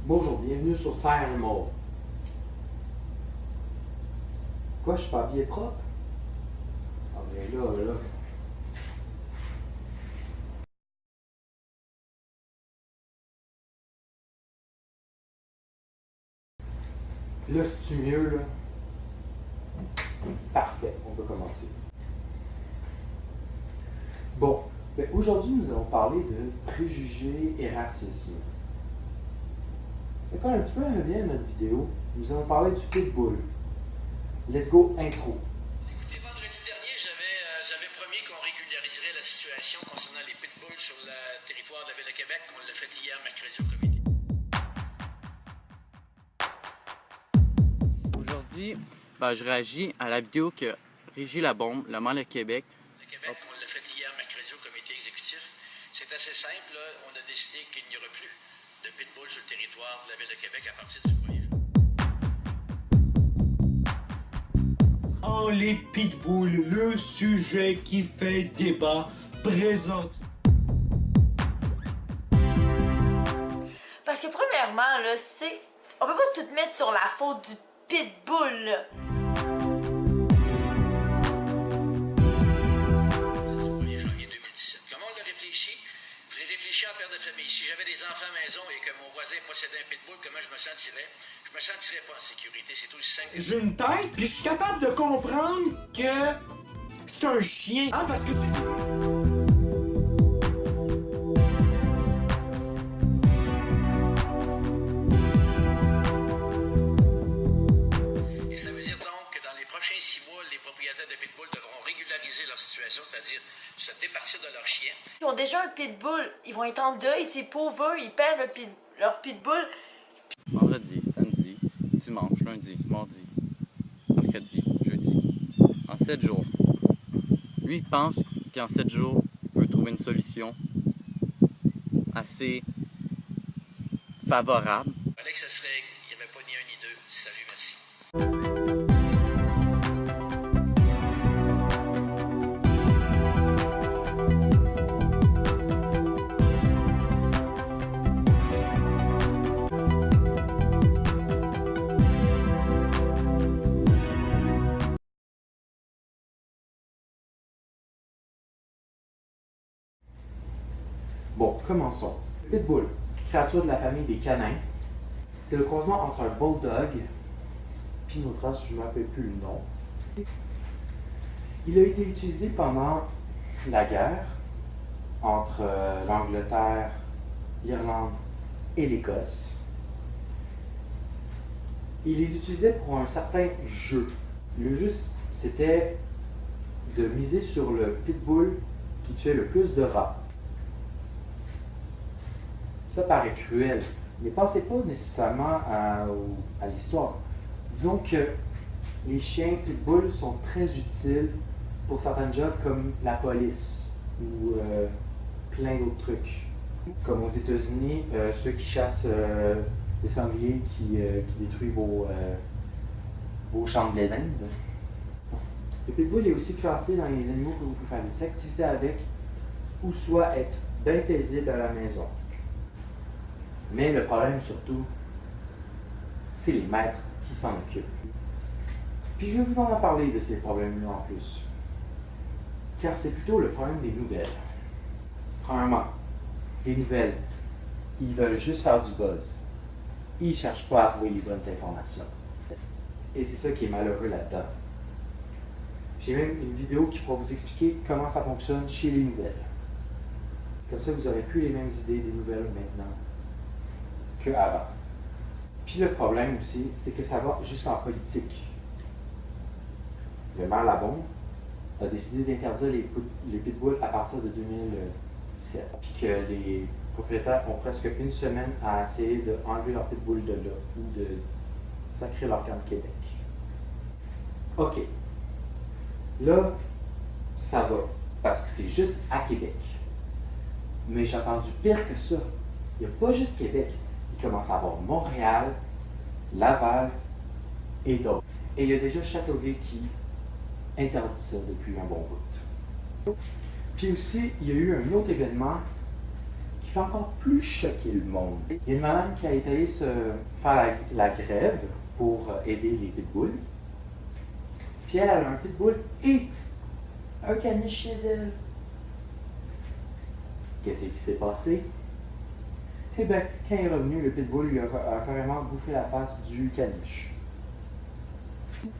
Bonjour, bienvenue sur Animal. Quoi, je suis pas habillé propre? Ah mais là. Là, c'est-tu mieux, là? Parfait, on peut commencer. Bon, aujourd'hui, nous allons parler de préjugés et racisme. Ça colle un petit peu bien à notre vidéo. Nous allons parler du pitbull. Let's go, intro. Écoutez, vendredi dernier, j'avais promis qu'on régulariserait la situation concernant les pitbulls sur le territoire de la Ville de Québec. On l'a fait hier, mercredi, au comité. Aujourd'hui, je réagis à la vidéo que Régis Labombe, le maire de Québec. Le Québec, on l'a fait hier, mercredi, au comité exécutif. C'est assez simple, là. On a décidé qu'il n'y aura plus de pitbulls sur le territoire de la Ville de Québec à partir du 1er juin. Oh, les pitbulls, le sujet qui fait débat présente. Parce que premièrement, là, on peut pas tout mettre sur la faute du pitbull, là. Du 1er janvier 2017. Comment on l'a réfléchi? Je l'ai réfléchi en père de famille. Si j'avais des enfants à la maison et que mon voisin possédait un pitbull, comment je me sentirais? Je me sentirais pas en sécurité. C'est aussi simple. J'ai une tête, puis je suis capable de comprendre que c'est un chien. Ah, parce que c'est... Et ça veut dire donc que dans les prochains 6 mois, les propriétaires de pitbull devront régulariser leur situation, c'est-à-dire se départir de leur chien. Ils ont déjà un pitbull, ils vont être en deuil, tu sais, pauvres, ils perdent leur pitbull. Vendredi, samedi, dimanche, lundi, mardi, mercredi, jeudi. En 7 jours. Lui, il pense qu'en 7 jours, il peut trouver une solution assez favorable. Fallait que ça se règle. Il n'y avait pas ni un ni deux. Salut, merci. Bon, commençons. Pitbull, créature de la famille des canins. C'est le croisement entre un bulldog, puis une autre race, je ne me rappelle plus le nom. Il a été utilisé pendant la guerre entre l'Angleterre, l'Irlande et l'Écosse. Il les utilisait pour un certain jeu. Le jeu, c'était de miser sur le pitbull qui tuait le plus de rats. Ça paraît cruel, mais pensez pas nécessairement à l'histoire. Disons que les chiens pitbull sont très utiles pour certains jobs comme la police ou plein d'autres trucs. Comme aux États-Unis, ceux qui chassent les sangliers qui détruisent vos champs de blé d'Inde. Le pitbull est aussi classé dans les animaux que vous pouvez faire des activités avec ou soit être bien paisible à la maison. Mais le problème surtout, c'est les maîtres qui s'en occupent. Puis je vais vous en parler de ces problèmes-là en plus. Car c'est plutôt le problème des nouvelles. Premièrement, les nouvelles, ils veulent juste faire du buzz. Ils ne cherchent pas à trouver les bonnes informations. Et c'est ça qui est malheureux là-dedans. J'ai même une vidéo qui pourra vous expliquer comment ça fonctionne chez les nouvelles. Comme ça, vous n'aurez plus les mêmes idées des nouvelles maintenant qu'avant. Puis le problème aussi, c'est que ça va jusqu'en politique. Le maire Labombe a décidé d'interdire les pitbulls à partir de 2017. Puis que les propriétaires ont presque une semaine à essayer d'enlever leur pitbull de là ou de sacrer leur camp de Québec. OK. Là, ça va, parce que c'est juste à Québec. Mais j'ai entendu pire que ça. Il n'y a pas juste Québec. Il commence à avoir Montréal, Laval et d'autres. Et il y a déjà Châteauguay qui interdit ça depuis un bon bout. Puis aussi, il y a eu un autre événement qui fait encore plus choquer le monde. Il y a une madame qui a été allée se faire la grève pour aider les pitbulls. Puis elle a un pitbull et un caniche chez elle. Qu'est-ce qui s'est passé? Eh bien, quand il est revenu, le pitbull lui a carrément bouffé la face du caniche.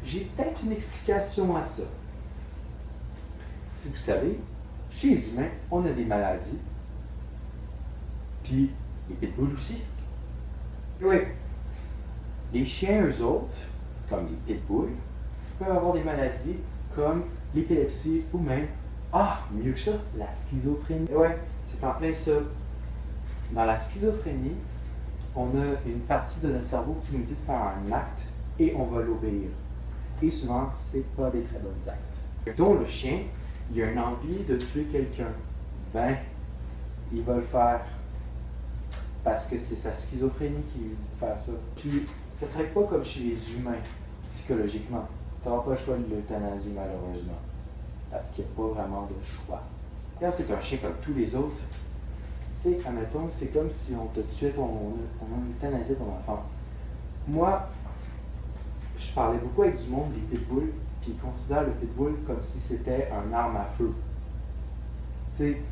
J'ai peut-être une explication à ça. Si vous savez, chez les humains, on a des maladies. Puis les pitbulls aussi. Oui. Les chiens, eux autres, comme les pitbulls, peuvent avoir des maladies comme l'épilepsie ou même, mieux que ça, la schizophrénie. Oui, c'est en plein ça. Dans la schizophrénie, on a une partie de notre cerveau qui nous dit de faire un acte et on va l'obéir. Et souvent, c'est pas des très bons actes. Donc le chien, il a une envie de tuer quelqu'un. Ben, il va le faire. Parce que c'est sa schizophrénie qui lui dit de faire ça. Puis, ça serait pas comme chez les humains, psychologiquement. Tu n'auras pas le choix de l'euthanasie, malheureusement. Parce qu'il n'y a pas vraiment de choix. Quand c'est un chien comme tous les autres, tu sais, admettons, c'est comme si on te tuait on euthanasiait ton enfant. Moi, je parlais beaucoup avec du monde des pitbulls, puis ils considèrent le pitbull comme si c'était un arme à feu. Tu sais,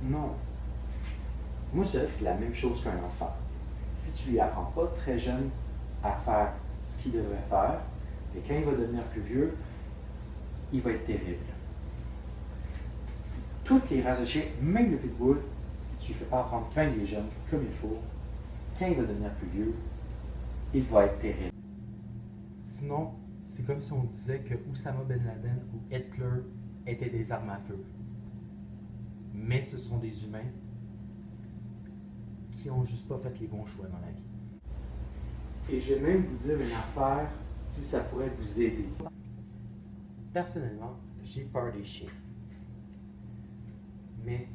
non. Moi, je dirais que c'est la même chose qu'un enfant. Si tu lui apprends pas très jeune à faire ce qu'il devrait faire, et quand il va devenir plus vieux, il va être terrible. Toutes les races de chiens, même le pitbull, si tu ne lui fais pas apprendre quand il est jeune comme il faut, quand il va devenir plus vieux, il va être terrible. Sinon, c'est comme si on disait que Oussama Ben Laden ou Hitler étaient des armes à feu. Mais ce sont des humains qui n'ont juste pas fait les bons choix dans la vie. Et je vais même vous dire une affaire si ça pourrait vous aider. Personnellement, j'ai peur des chiens. Mais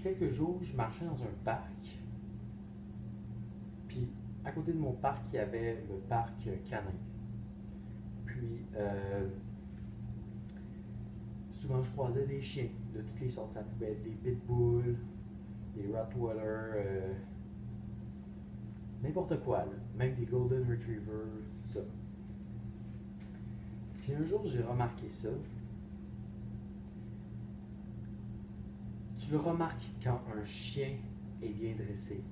quelques jours, je marchais dans un parc. Puis, à côté de mon parc, il y avait le parc canin. Puis, souvent, je croisais des chiens de toutes les sortes. Ça pouvait être des pitbulls, des rottweilers, n'importe quoi, là. Même des golden retrievers, tout ça. Puis un jour, j'ai remarqué ça. Tu le remarques quand un chien est bien dressé.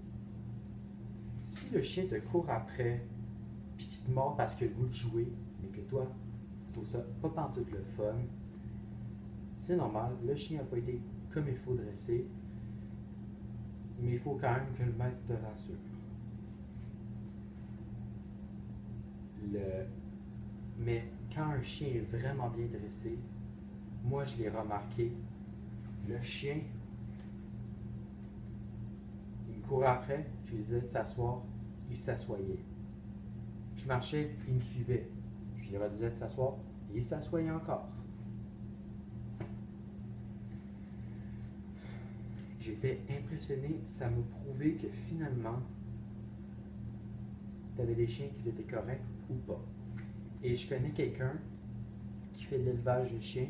Si le chien te court après, puis qu'il te mord parce qu'il a le goût de jouer, mais que toi, tu trouves ça pas pantoute le fun, c'est normal, le chien n'a pas été comme il faut dressé, mais il faut quand même que le maître te rassure. Mais quand un chien est vraiment bien dressé, moi je l'ai remarqué, le chien, il me courait après, je lui disais de s'asseoir, il s'assoyait. Je marchais, il me suivait. Je lui redisais de s'asseoir, il s'assoyait encore. J'étais impressionné, ça m'a prouvé que finalement, tu avais des chiens qui étaient corrects ou pas. Et je connais quelqu'un qui fait de l'élevage de chiens,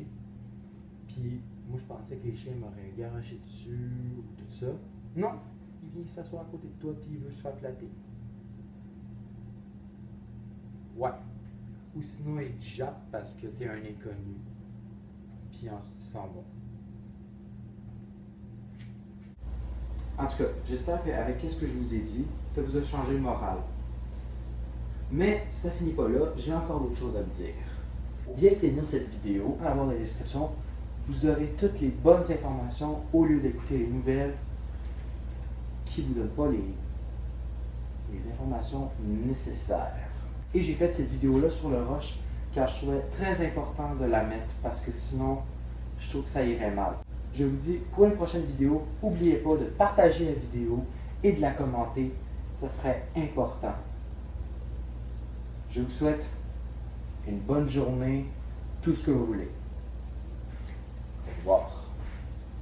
puis moi je pensais que les chiens m'auraient garoché dessus ou tout ça. Non, il vient s'asseoir à côté de toi puis il veut se faire flatter. Ouais. Ou sinon il te jappe parce que t'es un inconnu. Puis ensuite il s'en va. En tout cas, j'espère qu'avec ce que je vous ai dit, ça vous a changé le moral. Mais ça finit pas là, j'ai encore d'autres choses à vous dire. Pour bien finir cette vidéo, à avoir la description, vous aurez toutes les bonnes informations au lieu d'écouter les nouvelles qui ne vous donnent pas les informations nécessaires. Et j'ai fait cette vidéo-là sur le rush car je trouvais très important de la mettre parce que sinon, je trouve que ça irait mal. Je vous dis, pour une prochaine vidéo, n'oubliez pas de partager la vidéo et de la commenter, ça serait important. Je vous souhaite une bonne journée, tout ce que vous voulez.